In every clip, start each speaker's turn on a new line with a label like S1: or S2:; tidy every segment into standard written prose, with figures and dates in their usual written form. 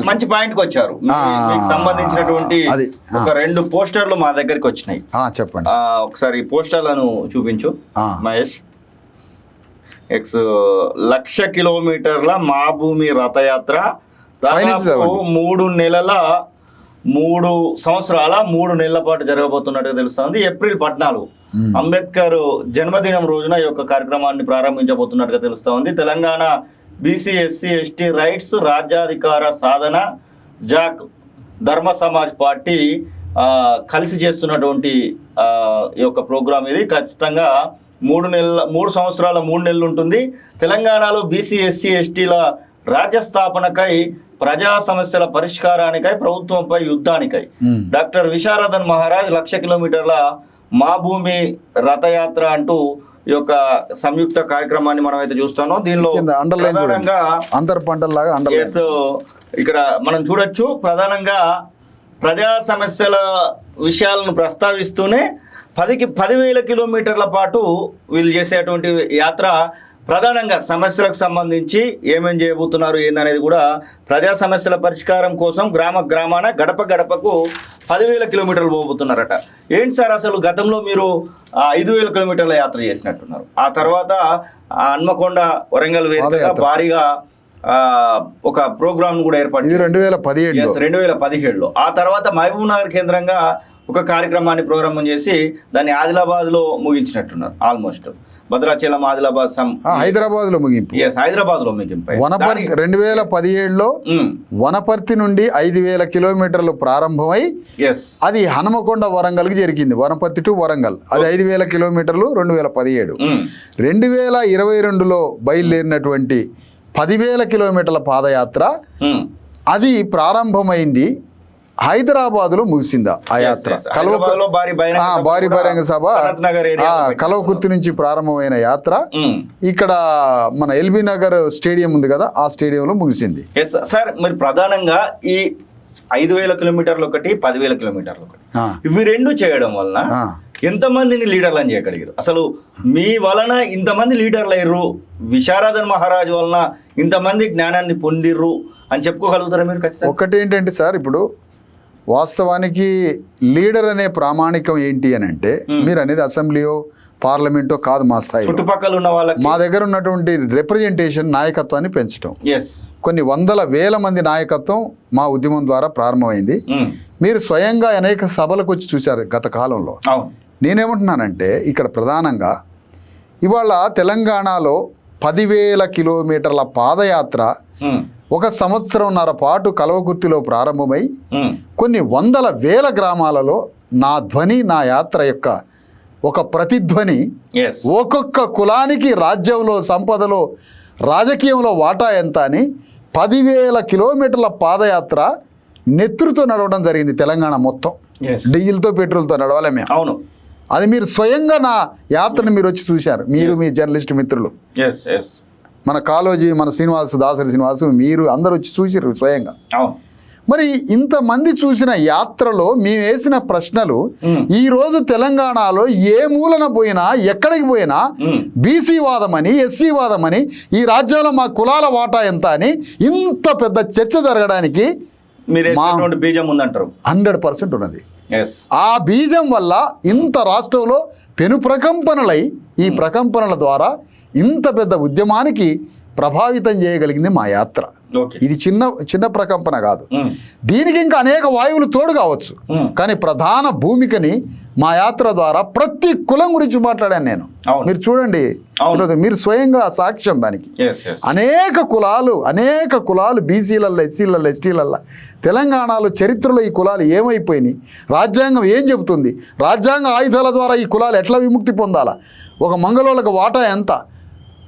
S1: మంచి పాయింట్ కి వచ్చారు. మీకు సంబంధించినటువంటి ఒక 2 పోస్టర్లు మా దగ్గరికి వచ్చినాయి.
S2: చెప్పండి.
S1: ఒకసారి పోస్టర్లను చూపించు మహేష్. 1,00,000 కిలోమీటర్ల మా భూమి రథయాత్ర దాదాపు 3 సంవత్సరాల 3 నెలల పాటు జరగబోతున్నట్టుగా తెలుస్తుంది. ఏప్రిల్ 14 అంబేద్కర్ జన్మదినం రోజున ఈ యొక్క కార్యక్రమాన్ని ప్రారంభించబోతున్నట్టుగా తెలుస్తోంది. Telangana BC SC ST rights రాజ్యాధికార సాధన జాక్ ధర్మ సమాజ్ పార్టీ కలిసి చేస్తున్నటువంటి ఈ యొక్క ప్రోగ్రాం ఇది. ఖచ్చితంగా 3 సంవత్సరాల 3 నెలలు ఉంటుంది. తెలంగాణలో బీసీ ఎస్సీ ఎస్టీల రాజ్య స్థాపనకై, ప్రజా సమస్యల పరిష్కారానికై, ప్రభుత్వంపై యుద్ధానికై డాక్టర్ విశారదన్ మహారాజ్ 1,00,000 కిలోమీటర్ల మా భూమి రథయాత్ర అంటూ ఈ యొక్క సంయుక్త కార్యక్రమాన్ని మనం అయితే చూస్తాను. దీనిలో ప్రధానంగా ఇక్కడ మనం చూడొచ్చు, ప్రధానంగా ప్రజా సమస్యల విషయాలను ప్రస్తావిస్తూనే 10,000 కిలోమీటర్ల పాటు వీళ్ళు చేసేటువంటి యాత్ర ప్రధానంగా సమస్యలకు సంబంధించి ఏమేం చేయబోతున్నారు ఏందనేది కూడా, ప్రజా సమస్యల పరిష్కారం కోసం గ్రామాన గడప గడపకు 10,000 కిలోమీటర్లు పోబోతున్నారట. ఏంటి సార్ అసలు గతంలో మీరు 5,000 కిలోమీటర్ల యాత్ర చేసినట్టున్నారు. ఆ తర్వాత హన్మకొండ వరంగల్ వేదికగా భారీగా ఒక ప్రోగ్రామ్ కూడా ఏర్పాటు 2017లో. ఆ తర్వాత మహబూబ్ నగర్ కేంద్రంగా ఒక కార్యక్రమాన్ని ప్రారంభం చేసి దాన్ని ఆదిలాబాద్లో ముగించినట్టున్నారు. ఆల్మోస్ట్ భద్రాచలం, ఆదిలాబాద్,
S2: హైదరాబాద్లో ముగింపు.
S1: హైదరాబాద్లో ముగింపు.
S2: 2017లో వనపర్తి నుండి 5,000 కిలోమీటర్లు ప్రారంభమై అది హనుమకొండ వరంగల్కి జరిగింది. వనపర్తి టు వరంగల్ అది 5,000 కిలోమీటర్లు 2017. 2022లో బయలుదేరినటువంటి 10,000 కిలోమీటర్ల పాదయాత్ర అది ప్రారంభమైంది హైదరాబాద్లో ముగిసిందా ఆ యాత్ర. భారీ బహిరంగ సభ కల్వకుర్తి నుంచి ప్రారంభమైన యాత్ర ఇక్కడ మన ఎల్బీ నగర్ స్టేడియం ఉంది కదా, ఆ స్టేడియంలో ముగిసింది.
S1: సార్ మరి ప్రధానంగా ఈ 5,000 కిలోమీటర్లు ఒకటి, 10,000 కిలోమీటర్లు ఒకటి, ఇవి 2 చేయడం వలన ఎంతమందిని లీడర్లను చేయగలిగారు? అసలు మీ వలన ఇంతమంది లీడర్లు అయ్యారు, విశారదన్ మహారాజ్ వలన ఇంతమంది జ్ఞానాన్ని పొందిర్రు అని చెప్పుకోగలుగుతారా మీరు? ఖచ్చితంగా.
S2: ఒకటి ఏంటంటే సార్, ఇప్పుడు వాస్తవానికి లీడర్ అనే ప్రామాణికం ఏంటి అని అంటే, మీరు అనేది అసెంబ్లీయో పార్లమెంటో కాదు, మా స్థాయి
S1: చుట్టుపక్కల ఉన్న వాళ్ళకి
S2: మా దగ్గర ఉన్నటువంటి రిప్రజెంటేషన్ నాయకత్వాన్ని పెంచడం. కొన్ని 100,000 మంది నాయకత్వం మా ఉద్యమం ద్వారా ప్రారంభమైంది. మీరు స్వయంగా అనేక సభలకు వచ్చి చూశారు గత కాలంలో. నేనేమంటున్నానంటే, ఇక్కడ ప్రధానంగా ఇవాళ తెలంగాణలో 10,000 కిలోమీటర్ల పాదయాత్ర 1 సంవత్సరంన్నర పాటు కల్వకుర్తిలో ప్రారంభమై కొన్ని 100,000 గ్రామాలలో నా ధ్వని, నా యాత్ర యొక్క ఒక ప్రతిధ్వని ఒక్కొక్క కులానికి రాజ్యంలో, సంపదలో, రాజకీయంలో వాటా ఎంత అని 10,000 కిలోమీటర్ల పాదయాత్ర నెత్తురుతో నడవడం జరిగింది. తెలంగాణ మొత్తం డీజిల్తో, పెట్రోల్తో నడవాలి మేము.
S1: అవును,
S2: అది మీరు స్వయంగా నా యాత్రను మీరు వచ్చి చూశారు, మీరు మీ జర్నలిస్ట్ మిత్రులు. మన కాళోజీ, మన శ్రీనివాసు, దాసరి శ్రీనివాసు, మీరు అందరు వచ్చి చూసారు స్వయంగా. మరి ఇంతమంది చూసిన యాత్రలో మేము వేసిన ప్రశ్నలు ఈ రోజు తెలంగాణలో ఏ మూలన పోయినా, ఎక్కడికి పోయినా బీసీ వాదమని, ఎస్సీ వాదమని, ఈ రాజ్యంలో మా కులాల వాటా ఎంత అని ఇంత పెద్ద చర్చ జరగడానికి
S1: బీజం ఉందంటారు.
S2: 100% ఉన్నది. ఆ బీజం వల్ల ఇంత రాష్ట్రంలో పెను ప్రకంపనలై, ఈ ప్రకంపనల ద్వారా ఇంత పెద్ద ఉద్యమానికి ప్రభావితం చేయగలిగింది మా యాత్ర. ఇది చిన్న ప్రకంపన కాదు. దీనికి ఇంకా అనేక వాయువులు తోడు కావచ్చు, కానీ ప్రధాన భూమికని మా యాత్ర ద్వారా ప్రతి కులం గురించి మాట్లాడాను నేను. మీరు చూడండి, మీరు స్వయంగా సాక్ష్యం దానికి. అనేక కులాలు బీసీలల్లో, ఎస్సీలల్లో, ఎస్టీలల్లో, తెలంగాణలో చరిత్రలో ఈ కులాలు ఏమైపోయినాయి, రాజ్యాంగం ఏం చెబుతుంది, రాజ్యాంగ ఆయుధాల ద్వారా ఈ కులాలు ఎట్లా విముక్తి పొందాలా, ఒక మంగళోళ్ళకి వాటా ఎంత,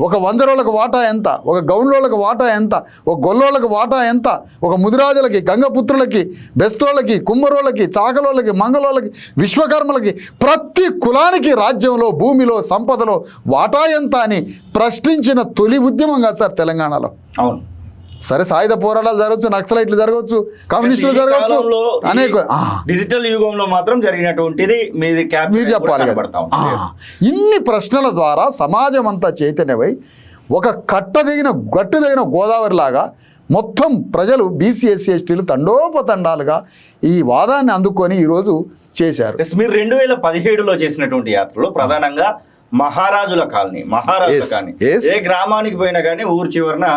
S2: ఒక వంజరోళ్ళకి వాటా ఎంత, ఒక గౌండ్లోళ్ళకి వాటా ఎంత, ఒక గొల్లోళ్ళకి వాటా ఎంత, ఒక ముదిరాజులకి, గంగపుత్రులకి, బెస్తోళ్ళకి, కుమ్మరోళ్ళకి, చాకలోళ్ళకి, మంగళోళ్ళకి, విశ్వకర్మలకి, ప్రతి కులానికి రాజ్యంలో, భూమిలో, సంపదలో వాటా ఎంత అని ప్రశ్నించిన తొలి ఉద్యమం కాదు సార్ తెలంగాణలో.
S1: అవును,
S2: సరే సాయుధ పోరాటాలు జరగవచ్చు, నక్సలైట్లు జరగవచ్చు, కమ్యూనిస్టులు జరగవచ్చు, అనేక
S1: డిజిటల్ యుగంలో మాత్రం జరిగినటువంటిది మీరు
S2: చెప్పాలి. ఇన్ని ప్రశ్నల ద్వారా సమాజం అంతా చైతన్యమై ఒక గట్టుదిగిన గోదావరి లాగా మొత్తం ప్రజలు బీసీ ఎస్సీ ఎస్టీలు తండోపతండాలుగా ఈ వాదాన్ని అందుకొని ఈరోజు చేశారు.
S1: మీరు 2017లో చేసినటువంటి యాత్రలో ప్రధానంగా మహారాజుల కాలనీ ఏ గ్రామానికి పోయినా కానీ ఊరు చివరన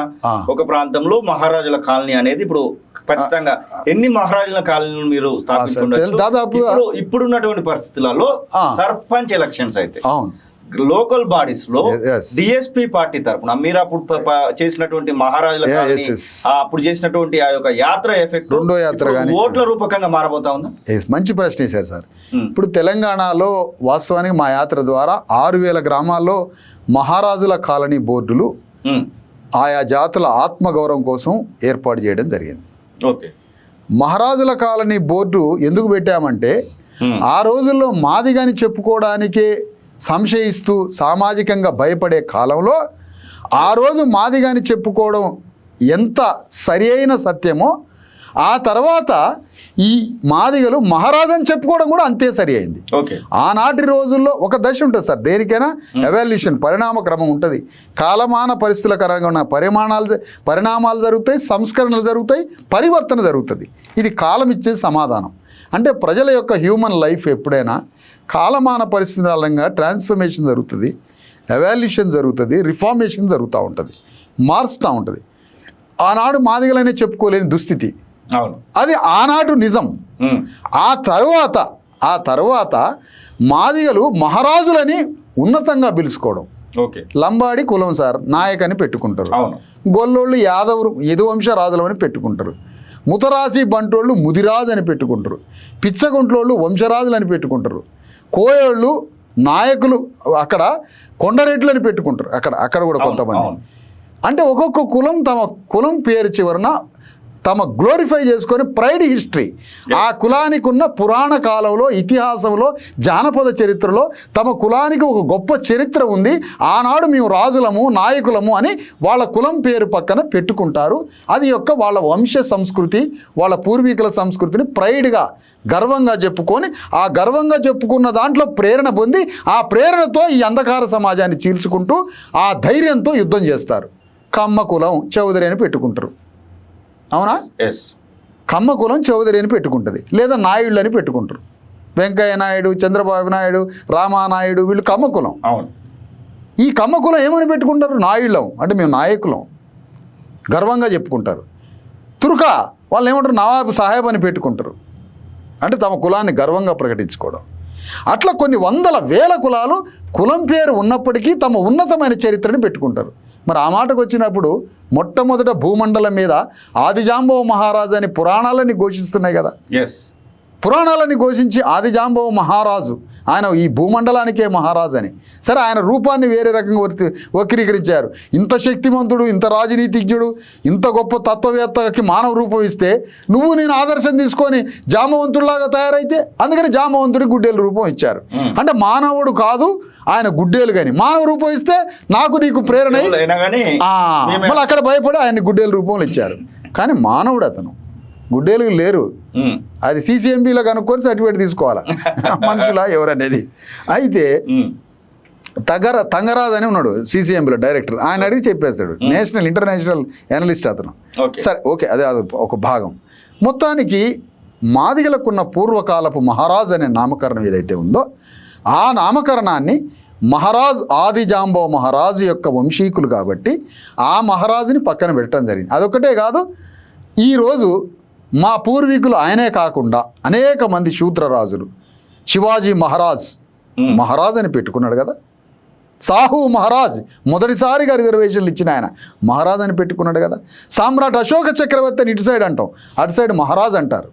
S1: ఒక ప్రాంతంలో మహారాజుల కాలనీ అనేది ఇప్పుడు ఖచ్చితంగా ఎన్ని మహారాజుల కాలనీలు మీరు స్థాపించుకుంటారు?
S2: దాదాపు
S1: ఇప్పుడున్నటువంటి పరిస్థితులలో సర్పంచ్ ఎలక్షన్స్ అయితే
S2: అవును
S1: లోకల్ బాడీస్ లో డిఎస్పీ పార్టీ తరఫున మీరు అప్పుడు చేసినటువంటి మహారాజుల కాలనీ అప్పుడు చేసినటువంటి ఆ యొక్క యాత్ర ఎఫెక్ట్
S2: రెండో యాత్ర
S1: ఓట్ల రూపకంగా మారబోతా ఉందా?
S2: మంచి ప్రశ్న వేశారు సార్. ఇప్పుడు తెలంగాణలో వాస్తవానికి మా యాత్ర ద్వారా 6,000 గ్రామాల్లో మహారాజుల కాలనీ బోర్డులు ఆయా జాతుల ఆత్మగౌరవం కోసం ఏర్పాటు చేయడం జరిగింది.
S1: ఓకే,
S2: మహారాజుల కాలనీ బోర్డు ఎందుకు పెట్టామంటే ఆ రోజుల్లో మాదిగాని చెప్పుకోవడానికే సంశయిస్తూ సామాజికంగా భయపడే కాలంలో ఆ రోజు మాదిగాని చెప్పుకోవడం ఎంత సరి అయిన సత్యమో ఆ తర్వాత ఈ మాదిగలు మహారాజని చెప్పుకోవడం కూడా అంతే సరి అయింది. ఆనాటి రోజుల్లో ఒక దశ ఉంటుంది సార్, దేనికైనా ఎవాల్యూషన్ పరిణామ క్రమం ఉంటుంది. కాలమాన పరిస్థితుల కరంగా ఉన్న పరిణామాలు జరుగుతాయి, సంస్కరణలు జరుగుతాయి, పరివర్తన జరుగుతుంది. ఇది కాలం ఇచ్చే సమాధానం. అంటే ప్రజల యొక్క హ్యూమన్ లైఫ్ ఎప్పుడైనా కాలమాన పరిస్థితులంగా ట్రాన్స్ఫర్మేషన్ జరుగుతుంది, ఎవాల్యూషన్ జరుగుతుంది, రిఫార్మేషన్ జరుగుతూ ఉంటుంది, మారుస్తూ ఉంటుంది. ఆనాడు మాదిగలనే చెప్పుకోలేని దుస్థితి, అది ఆనాడు నిజం. ఆ తర్వాత మాదిగలు మహారాజులని ఉన్నతంగా పిలుచుకోవడం. లంబాడి కులం సార్ నాయక్ అని పెట్టుకుంటారు, గొల్లోళ్ళు యాదవులు యదువంశ రాజులు అని పెట్టుకుంటారు, ముతరాసి బంటోళ్ళు ముదిరాజు అని పెట్టుకుంటారు, పిచ్చగుంట్లోళ్ళు వంశరాజులు అని పెట్టుకుంటారు, కోయోళ్ళు నాయకులు అక్కడ కొండరెట్లు అని పెట్టుకుంటారు అక్కడ కూడా కొంతమంది. అంటే ఒక్కొక్క కులం తమ కులం పేరు చివరన తమ గ్లోరిఫై చేసుకొని ప్రైడ్ హిస్టరీ ఆ కులానికి ఉన్న పురాణ కాలంలో ఇతిహాసంలో జానపద చరిత్రలో తమ కులానికి ఒక గొప్ప చరిత్ర ఉంది, ఆనాడు మేము రాజులము నాయకులము అని వాళ్ళ కులం పేరు పక్కన పెట్టుకుంటారు. అది యొక్క వాళ్ళ వంశ సంస్కృతి, వాళ్ళ పూర్వీకుల సంస్కృతిని ప్రైడ్గా గర్వంగా చెప్పుకొని ఆ గర్వంగా చెప్పుకున్న దాంట్లో ప్రేరణ పొంది ఆ ప్రేరణతో ఈ అంధకార సమాజాన్ని చీల్చుకుంటూ ఆ ధైర్యంతో యుద్ధం చేస్తారు. కమ్మ కులం చౌదరి అని పెట్టుకుంటారు, అవునా? కమ్మ కులం చౌదరి అని పెట్టుకుంటుంది, లేదా నాయుళ్ళు అని పెట్టుకుంటారు. వెంకయ్య నాయుడు, చంద్రబాబు నాయుడు, రామానాయుడు వీళ్ళు కమ్మ కులం. ఈ కమ్మ కులం ఏమని పెట్టుకుంటారు? నాయుళ్ళం అంటే మేము నాయకులం గర్వంగా చెప్పుకుంటారు. తుర్కా వాళ్ళు ఏమంటారు? నవాబు సాహెబ్ అని పెట్టుకుంటారు, అంటే తమ కులాన్ని గర్వంగా ప్రకటించుకోవడం. అట్లా కొన్ని వందల వేల కులాలు కులం పేరు ఉన్నప్పటికీ తమ ఉన్నతమైన చరిత్రని పెట్టుకుంటారు. మరి ఆ మాటకు వచ్చినప్పుడు మొట్టమొదట భూమండలం మీద ఆదిజాంబవ మహారాజు అని పురాణాలని ఘోషిస్తున్నాయి కదా. పురాణాలని ఘోషించి ఆదిజాంబవ మహారాజు ఆయన ఈ భూమండలానికే మహారాజు అని. సరే, ఆయన రూపాన్ని వేరే రకంగా వక్రీకరించారు. ఇంత శక్తిమంతుడు, ఇంత రాజనీతిజ్ఞుడు, ఇంత గొప్ప తత్వవేత్తకి మానవ రూపం ఇస్తే నువ్వు నేను ఆదర్శం తీసుకొని జామవంతుడిలాగా తయారైతే అందుకని జామవంతుడి గుడ్డేలు రూపం ఇచ్చారు. అంటే మానవుడు కాదు ఆయన గుడ్డేలు, కానీ మానవ రూపం ఇస్తే నాకు నీకు ప్రేరణ మళ్ళీ అక్కడ భయపడి ఆయన గుడ్డేలు రూపంలో ఇచ్చారు. కానీ మానవుడు అతను, గుడ్డేలు లేరు. అది CCMBలో కనుక్కొని సర్టిఫికేట్ తీసుకోవాలా మనుషులా ఎవరనేది. అయితే తంగరాజ్ అని ఉన్నాడు CCMBలో డైరెక్టర్, ఆయన అడిగి చెప్పేస్తాడు. ఇంటర్నేషనల్ ఎనలిస్ట్ అతను. సరే, ఓకే, అదే ఒక భాగం. మొత్తానికి మాదిగలకున్న పూర్వకాలపు మహారాజ్ అనే నామకరణం ఏదైతే ఉందో ఆ నామకరణాన్ని మహారాజ్ ఆదిజాంబవ మహారాజు యొక్క వంశీకులు కాబట్టి ఆ మహారాజుని పక్కన పెట్టడం జరిగింది. అదొకటే కాదు, ఈరోజు మా పూర్వీకులు ఆయనే కాకుండా అనేక మంది శూద్రరాజులు, శివాజీ మహారాజ్ అని పెట్టుకున్నాడు కదా. సాహు మహారాజ్ మొదటిసారిగా రిజర్వేషన్లు ఇచ్చిన ఆయన మహారాజ్ అని పెట్టుకున్నాడు కదా. సామ్రాట్ అశోక చక్రవర్తి అని ఇటు సైడ్ అంటాం, అటు సైడ్ మహారాజ్ అంటారు.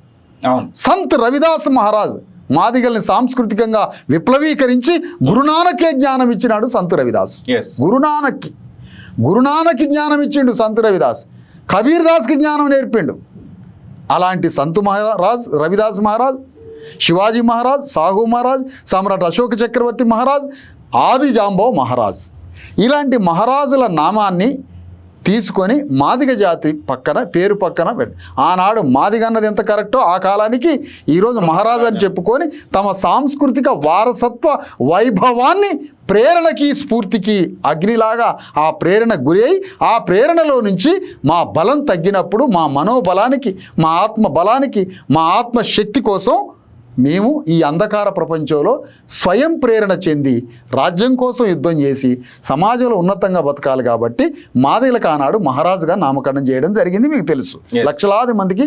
S2: సంత్ రవిదాస్ మహారాజ్ మాదిగల్ని సాంస్కృతికంగా విప్లవీకరించి గురునానకే జ్ఞానం ఇచ్చినాడు సంత్ రవిదాస్. గురునానక్కి జ్ఞానం ఇచ్చిండు సంత్ రవిదాస్, కబీర్ దాస్కి జ్ఞానం నేర్పిండు. అలాంటి సంతు మహారాజ్, రవిదాస్ మహారాజ్, శివాజీ మహారాజ్, సాహు మహారాజ్, సమ్రాట్ అశోక చక్రవర్తి మహారాజ్, ఆదిజాంబవ మహారాజ్, ఇలాంటి మహారాజుల నామాన్ని తీసుకొని మాదిగ జాతి పక్కన పేరు పక్కన ఆనాడు మాదిగ అన్నది ఎంత కరెక్టో ఆ కాలానికి ఈరోజు మహారాజు అని చెప్పుకొని తమ సాంస్కృతిక వారసత్వ వైభవాన్ని ప్రేరణకి స్ఫూర్తికి అగ్నిలాగా ఆ ప్రేరణ గురి అయి ఆ ప్రేరణలో నుంచి మా బలం తగ్గినప్పుడు మా మనోబలానికి మా ఆత్మ బలానికి మా ఆత్మశక్తి కోసం మేము ఈ అంధకార ప్రపంచంలో స్వయం ప్రేరణ చెంది రాజ్యం కోసం యుద్ధం చేసి సమాజంలో ఉన్నతంగా బతకాలి కాబట్టి మాదిగలకు ఆనాడు మహారాజుగా నామకరణం చేయడం జరిగింది. మీకు తెలుసు. లక్షలాది మందికి